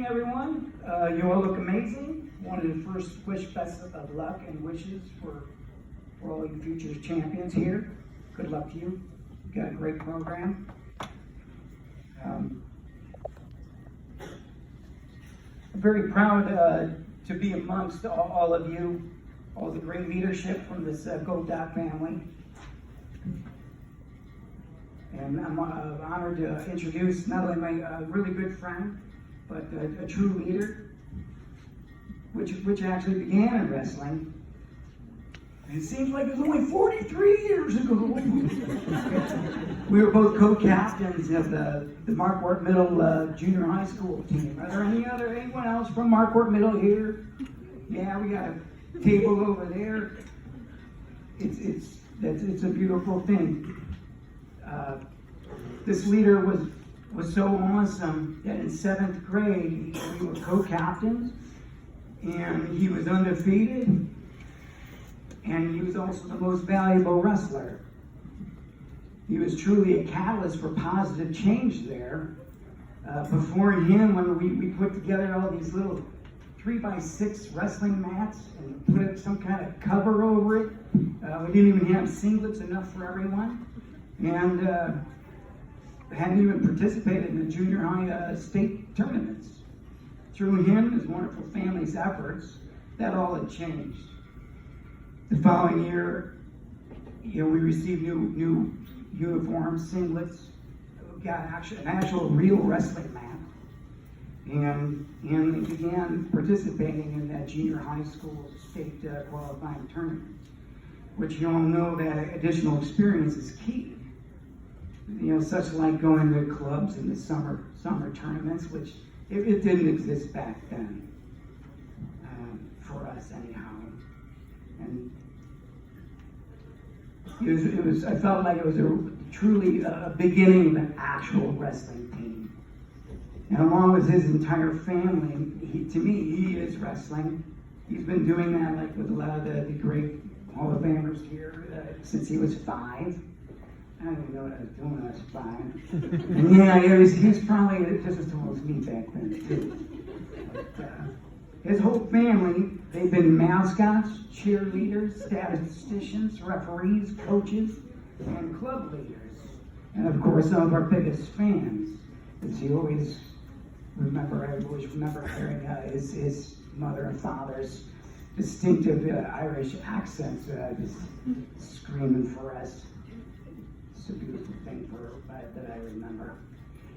evening, everyone. You all look amazing. Wanted to first wish best of luck and wishes for all you future champions here. Good luck to you. You've got a great program. I'm very proud to be amongst all of you, all the great leadership from this GoDoc family. And I'm honored to introduce not only my really good friend, but a true leader, which actually began in wrestling. And it seems like it was only 43 years ago. We were both co-captains of the Markwart Middle Junior High School team. Are there anyone else from Markwart Middle here? Yeah, we got a table over there. It's a beautiful thing. This leader was so awesome that in 7th grade we were co-captains, and he was undefeated, and he was also the most valuable wrestler. He was truly a catalyst for positive change there. Before him, when we put together all these little 3x6 wrestling mats and put some kind of cover over it, we didn't even have singlets enough for everyone, and hadn't even participated in the junior high state tournaments. Through him, his wonderful family's efforts, that all had changed. The following year, we received new uniforms, singlets, got an actual real wrestling mat, and began participating in that junior high school state qualifying tournament, which you all know that additional experience is key. Such like going to clubs in the summer tournaments, which it didn't exist back then, for us anyhow. And it was I felt like it was truly a beginning of an actual wrestling team. And along with his entire family, to me, he is wrestling. He's been doing that like with a lot of the great Hall of Famers here since he was 5. I don't even know what I was doing when I was 5. And yeah, he was probably just as tall as me back then, too. But, his whole family, they've been mascots, cheerleaders, statisticians, referees, coaches, and club leaders. And of course, some of our biggest fans. As you always remember, I always remember hearing his mother and father's distinctive Irish accents just screaming for us. It's a beautiful thing that I remember.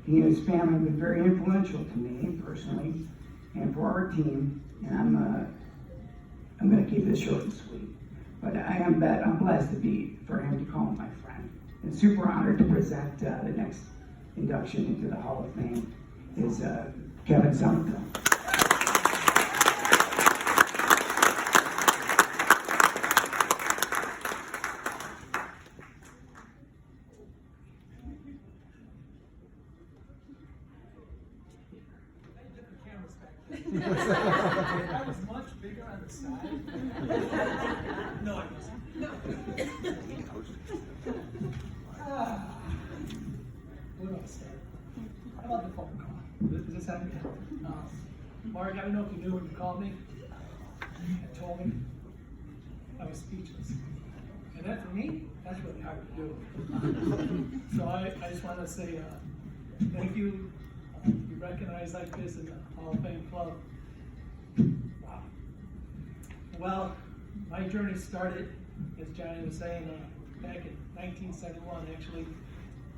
He and his family have been very influential to me personally, and for our team. And I'm going to keep this short and sweet. But I'm blessed for him to call him my friend. And super honored to present the next induction into the Hall of Fame is Kevin Summerville. That was much bigger on the side. No, I wasn't. No. Where do I start? How about the phone call? Is this happening? Mark, I don't know if you knew when you called me and told me. I was speechless. And that, for me, that's really hard to do. So I just want to say thank you. You recognize like this in the Hall of Fame Club. Wow. Well, my journey started, as Johnny was saying, back in 1971. Actually,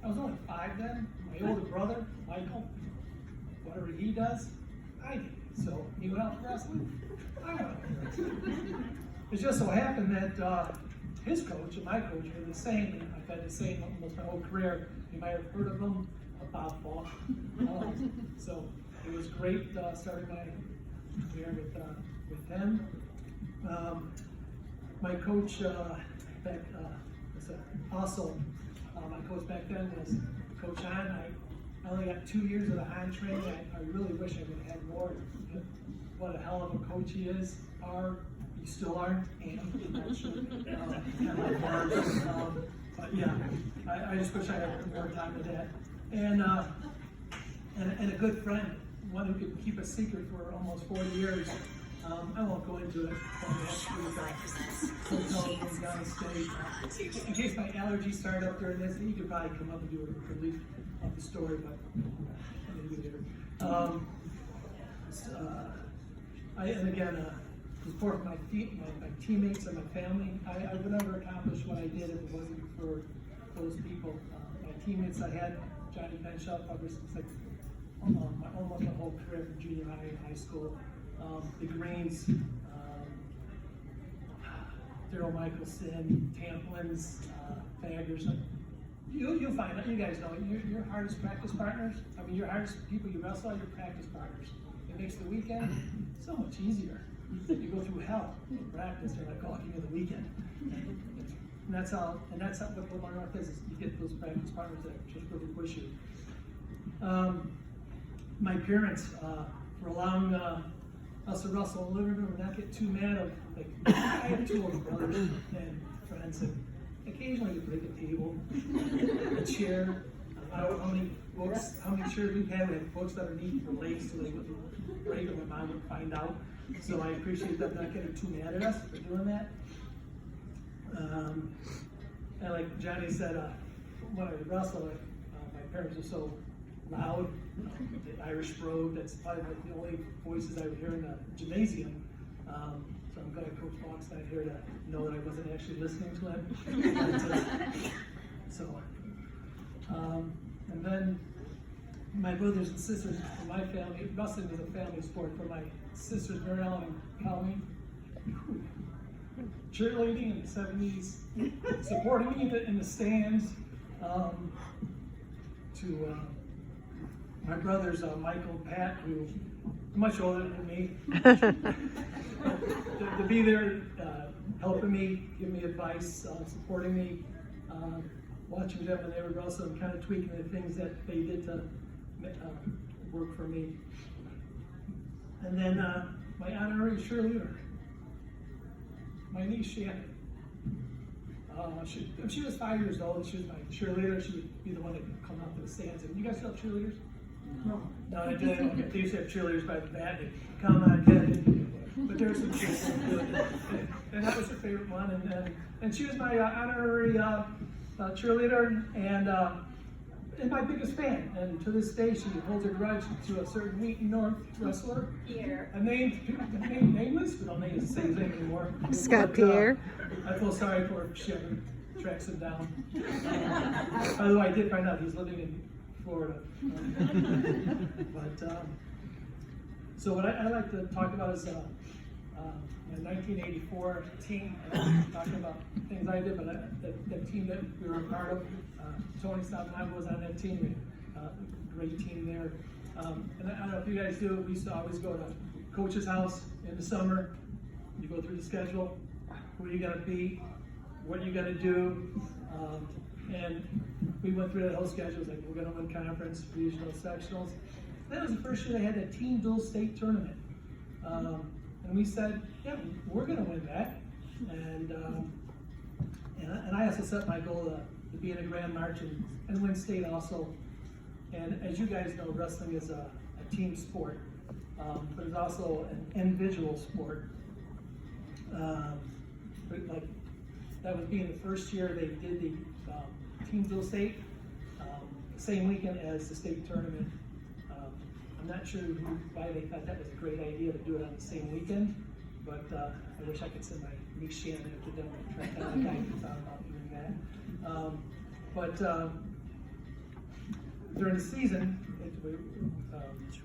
I was only 5 then. My older brother, Michael, whatever he does, I did. So he went out to wrestling. I went out to wrestling. It just so happened that his coach and my coach were the same. And I've had the same almost my whole career. You might have heard of them. Bob Falk. So it was great starting my career with them. My coach back was also my coach back then was Coach Hahn. I only got 2 years of the Hahn training. I really wish I would have had more. What a hell of a coach he is. You still are, and I'm not sure. But yeah, I just wish I had more time with that. And a good friend, one who could keep a secret for almost 40 years. I won't go into it. Down state. In case my allergies start up during this, you could probably come up and do a relief of the story, but maybe later. And again, support for my teammates and my family. I would never accomplish what I did if it wasn't for those people. My teammates I had, Johnny Benshaw, almost my whole career from junior high and high school. The Greens, Daryl Michelson, Tamplins, Baggers. You'll find out, you guys know, your hardest practice partners, your hardest people you wrestle are your practice partners. It makes the weekend so much easier. You go through hell in practice, they're like, oh, give me the weekend. And that's how what Lamar North is you get those practice partners that just really push you. My parents, for allowing us to wrestle in the living room and not get too mad of, like, I have two older brothers and friends, and occasionally you break a table, a chair. I don't know how many chairs we've had. We have books that are neat for legs so they wouldn't break or my mom would find out. So I appreciate them not getting too mad at us for doing that. And like Johnny said, when I wrestled, my parents were so loud. The Irish Road, that's probably the only voices I would hear in the gymnasium. So I'm glad Coach Fox not here to know that I wasn't actually listening to him. And then my brothers and sisters in my family, wrestling was a family sport. For my sisters, Mary Ellen and Colleen, cheerleading in the 70s, supporting me in the stands, to my brothers, Michael and Pat, who are much older than me, to be there, helping me, giving me advice, supporting me, watching them when they were wrestling, and kind of tweaking the things that they did to work for me. And then my honorary cheerleader, my niece Shannon. She was 5 years old, and she was my cheerleader. She would be the one that would come out to the stands. And you guys still have cheerleaders? No, they didn't. Okay. They used to have cheerleaders by the bat. They'd come on, Kevin. But there were some kids that do it. And that was her favorite one. And she was my honorary cheerleader and my biggest fan. And to this day, she holds a grudge to a certain Wheaton North wrestler. Pierre. A nameless. We don't need to say his name anymore. Scott Pierre. I feel sorry for if she ever tracks him down. By the way, I did find out he's living in Florida. So what I like to talk about is my 1984 team. Talking about things I did, but the team that we were a part of. Tony Stabenhagen was on that team. Great team there. And I don't know if you guys do. We used to always go to coach's house in the summer. You go through the schedule, who you got to beat, what you got to do, and we went through that whole schedule. It was like, we're going to win conference, regional, sectionals. That was the first year they had a team dual state tournament. And we said, yeah, we're going to win that. And I also set my goal to be in a grand march and win state also. And as you guys know, wrestling is a team sport, but it's also an individual sport. Like that was being the first year they did the team dual state, same weekend as the state tournament. I'm not sure why they thought that was a great idea to do it on the same weekend, but I wish I could send my niece Shannon to them and track down the guy who thought about doing that. During the season,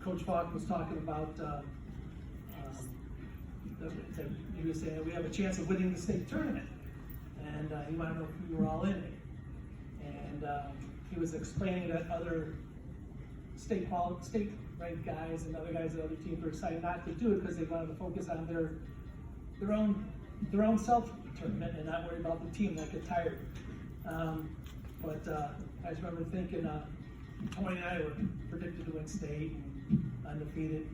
Coach Falk was talking about he was saying we have a chance of winning the state tournament, and he wanted to know if we were all in it. And he was explaining that other state ranked guys and other guys at other teams were excited not to do it because they wanted to focus on their own self tournament and not worry about the team that get tired. But I just remember thinking, Tony and I were predicted to win state and undefeated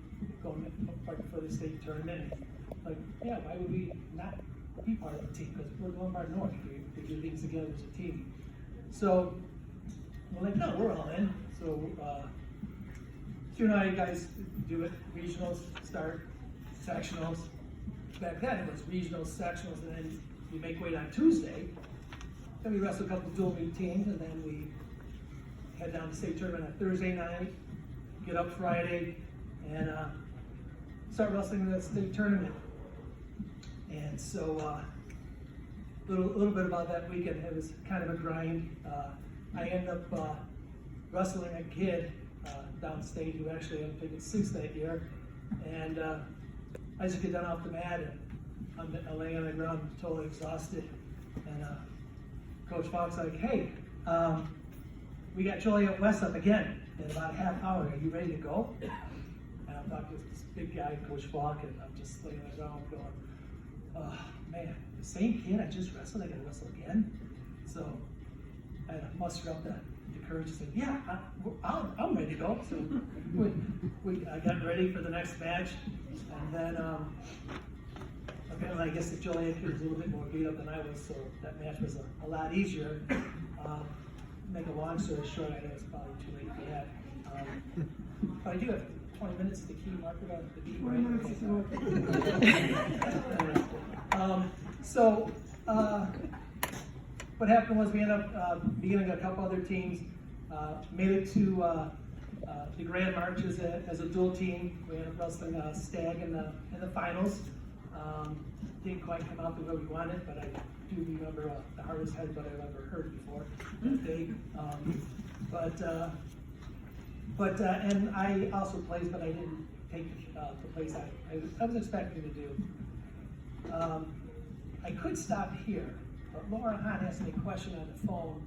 going right before the state tournament. Like, yeah, why would we not be part of the team? Because we're going by North. We do things together as a team. So we're like, no, we're all in. So you know, you guys do it, regionals, start, sectionals. Back then it was regionals, sectionals, and then you make weight on Tuesday. Then we wrestle a couple of dual meet teams, and then we head down to state tournament on Thursday night, get up Friday, and start wrestling in the state tournament. And so, a little bit about that weekend. It was kind of a grind. I ended up wrestling a kid downstate who actually ended up taking sixth that year. And I just get done off the mat, and I'm laying on the ground, totally exhausted. And Coach Fox like, hey, we got Joliet West up again in about a half hour. Are you ready to go? And I'm talking to this big guy, Coach Fox, and I'm just laying on the ground going, oh man, the same kid I just wrestled, I gotta wrestle again? So I had to muster up the courage to say, yeah, I'm ready to go. So I got ready for the next match, and then apparently I guess the Joliet kid was a little bit more beat up than I was, so that match was a lot easier. Make a long story short, I know it's probably too late for that. But I do have 20 minutes to the key marker on the beat, right? So what happened was we ended up beginning a couple other teams, made it to the Grand March as a dual team. We ended up wrestling Stag in the finals. Didn't quite come out the way we wanted, but I do remember the hardest headbutt I've ever heard before that day. And I also placed, but I didn't take the place I was expecting to do. I could stop here, but Laura Hahn asked me a question on the phone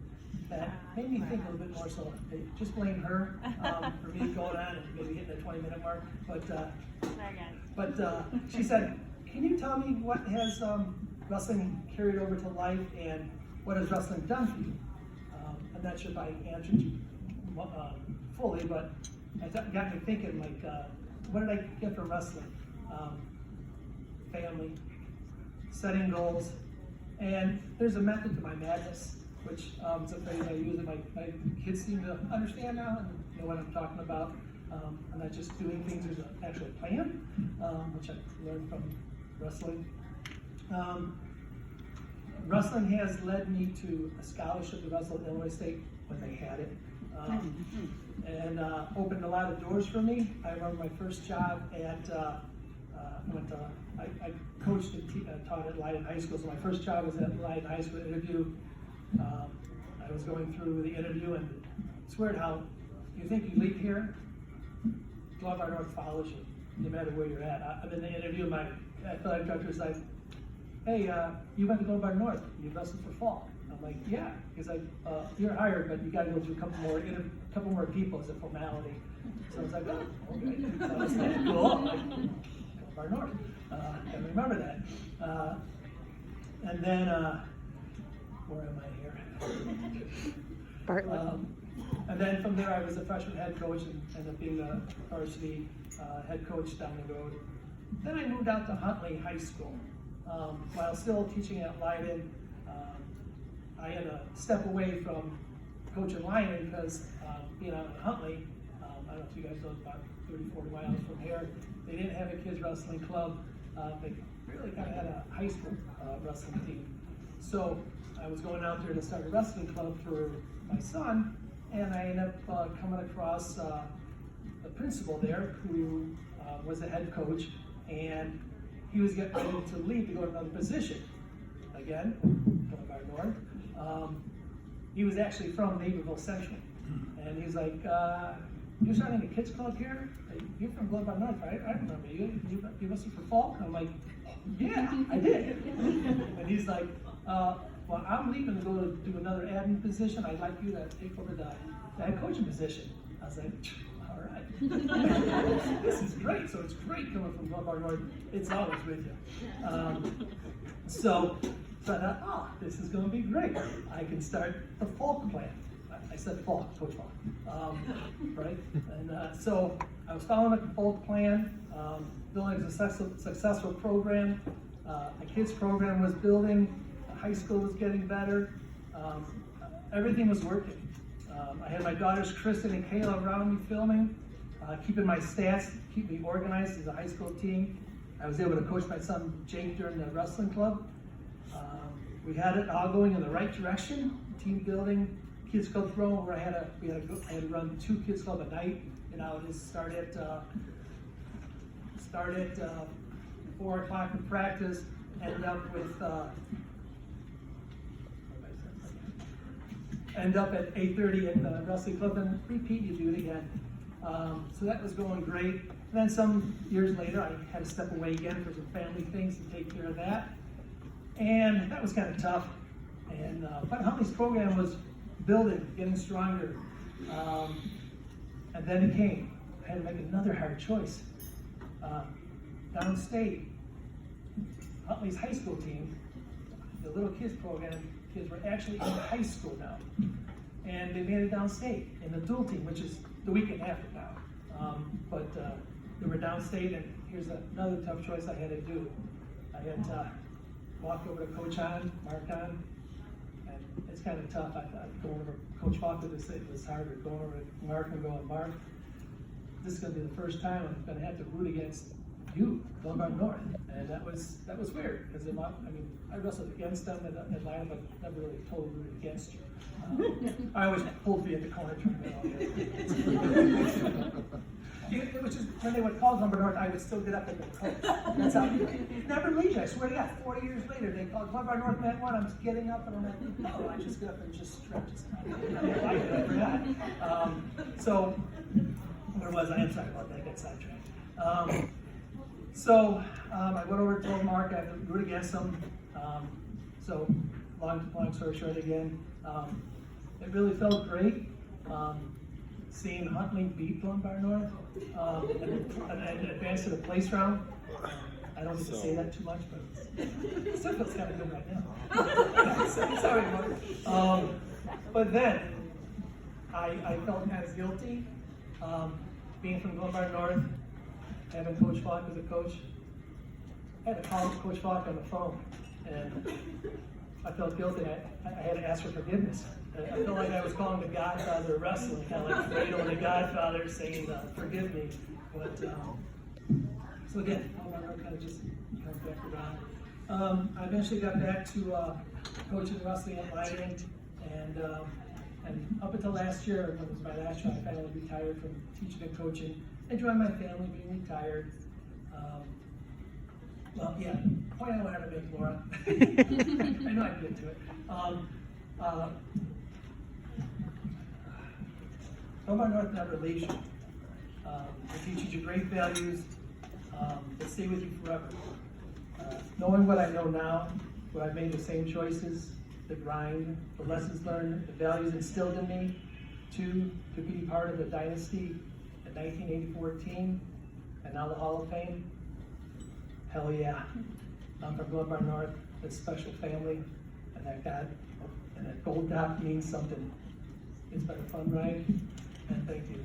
that made me think a little bit more, so I just blame her for me going on and maybe hitting the 20-minute mark. But she said, can you tell me what has wrestling carried over to life, and what has wrestling done for you? I'm not sure if I answered you fully, but it got me thinking, like, what did I get from wrestling? Family, setting goals, and there's a method to my madness, which is a phrase I use, and my kids seem to understand now and know what I'm talking about. I'm not just doing things, there's an actual plan, which I learned from wrestling. Wrestling has led me to a scholarship to wrestle at Illinois State when they had it, and opened a lot of doors for me. I remember my first job at, I coached and taught at Leiden High School, so my first job was at Leiden High School interview. I was going through the interview, and it's weird how you think you leave here, Glove North follows you, no matter where you're at. I'm in the interview, my athletic director was like, hey, you went to Glove North, you wrestled for fall. I'm like, yeah, because you're hired, but you got to go through a couple more people as a formality. So I was like, oh, okay, so that's kind of cool. Glove North, I remember that. And then, where am I here? Bartlett. And then from there, I was a freshman head coach and ended up being a varsity head coach down the road. Then I moved out to Huntley High School. While still teaching at Leiden, I had to step away from coaching Leiden because being out in Huntley, I don't know if you guys know, about 30, 40 miles from here, they didn't have a kids wrestling club. They really kind of had a high school wrestling team. So I was going out there to start a wrestling club for my son, and I ended up coming across the principal there who was the head coach, and he was getting ready to leave to go to another position. Again, coming back north. He was actually from Naperville Central, and he's like, you're starting a kids club here? You're from Glove North, right? I remember you. You wrestled for Falk? I'm like, yeah, I did. And he's like, well, I'm leaving to go to do another admin position. I'd like you to take over the head coaching position. I was like, all right. This is great. So it's great coming from Glove North. It's always with you. So I thought, oh, this is going to be great. I can start the Falk plan. I said Falk, Coach Falk, right? And so I was following up the Falk plan, building a successful program. A kids program was building. The high school was getting better. Everything was working. I had my daughters Kristen and Kayla around me filming. keeping my stats, keep me organized as a high school team. I was able to coach my son Jake during the wrestling club. We had it all going in the right direction. Team building, kids club throwing, where I had to run 2 kids club a night. You know, just start at 4 o'clock in practice, end up at 8:30 at the wrestling club, and repeat, you do it again. So that was going great. And then some years later, I had to step away again for some family things to take care of that. And that was kind of tough. And but Huntley's program was building, getting stronger. And then it came. I had to make another hard choice. Downstate, Huntley's high school team, the little kids program, kids were actually in high school now. And they made it downstate in the dual team, which is the weekend after now. But they were downstate, and here's another tough choice I had to do. I had to walk over to Coach Mark and it's kind of tough. I thought going over Coach Falk it was harder. Going over to Mark and going, Mark, this is going to be the first time I'm going to have to root against you, Lombard North, and that was weird because I wrestled against them in Atlanta, but never really totally rooted against you. I always pulled for you at the corner. It was just when they would call Lombard North, I would still get up and go, coach. That's how never leave you. I swear to God. 40 years later, they called Lombard North Mat 1. I'm getting up and I'm like, no, I just get up and just stretch. I forgot. So where was I? I'm sorry about that. I got sidetracked. So I went over to Mark. I had to root against him. So long story short again, it really felt great seeing Huntley beat Lombard North and advance to the place round. I don't get to say that too much, but it still feels kind of good right now. Sorry, Mark. But then I felt kind of guilty being from Lombard North. Having Coach Falk as a coach, I had to call Coach Falk on the phone, and I felt guilty. I had to ask for forgiveness. I felt like I was calling the Godfather of wrestling, kind of like Fredo and the Godfather saying, "Forgive me." But so again, I kind of just comes back around. I eventually got back to coaching wrestling at Lighting, and up until last year, when it was my last year, I finally retired from teaching and coaching. I joined my family being retired. Well, yeah, point out how to make Laura. I know I'd get to it. Lombard North never leaves you. It teaches you great values that stay with you forever. Knowing what I know now, where I've made the same choices, the grind, the lessons learned, the values instilled in me, to be part of the dynasty, the 1984 team, and now the Hall of Fame. Hell yeah. I'm from Lombard North, this special family, and that gold dot means something. It's been a fun ride, and thank you.